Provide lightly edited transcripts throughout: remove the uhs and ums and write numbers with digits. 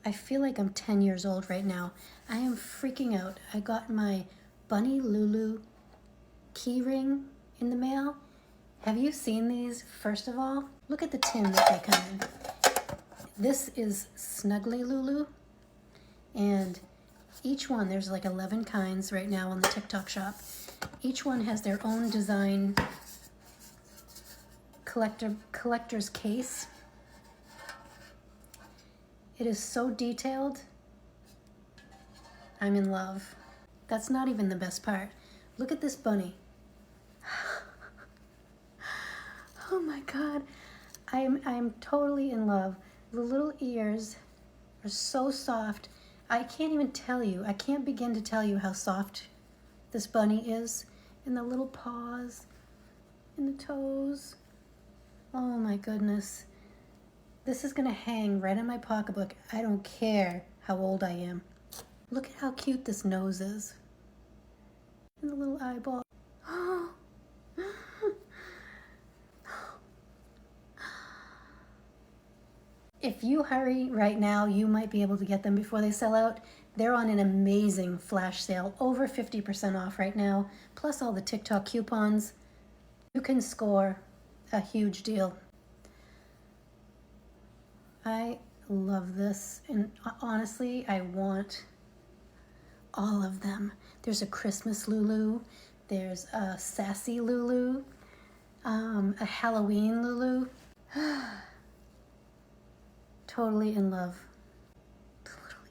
I feel like I'm 10 years old right now. I am freaking out. I got my bunny Lulu key ring in the mail. Have you seen these? First of all, look at the tin that they come in. This is Snuggly Lulu, and each one, there's like 11 kinds right now on the TikTok shop. Each one has their own design collector's case. It is so detailed. I'm in love. That's not even the best part. Look at this bunny. Oh my God. I'm totally in love. The little ears are so soft. I can't even tell you. I can't begin to tell you how soft this bunny is. And the little paws and the toes. Oh my goodness. This is gonna hang right in my pocketbook. I don't care how old I am. Look at how cute this nose is. And the little eyeball. If you hurry right now, you might be able to get them before they sell out. They're on an amazing flash sale, over 50% off right now, plus all the TikTok coupons. You can score a huge deal. I love this, and honestly, I want all of them. There's a Christmas Lulu, there's a sassy Lulu, a Halloween Lulu. Totally in love. The little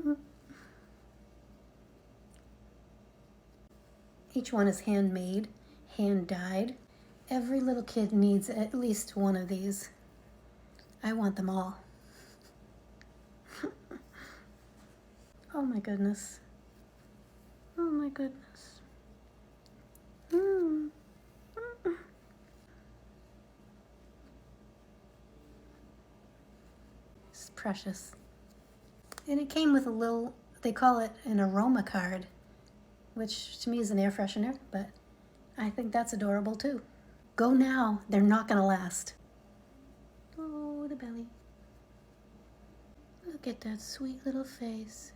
ears. Each one is handmade, hand dyed. Every little kid needs at least one of these. I want them all. Oh my goodness. Oh my goodness. It's precious. And it came with a little, they call it an aroma card, which to me is an air freshener, but I think that's adorable too. Go now, they're not gonna last. Oh, the belly. Look at that sweet little face.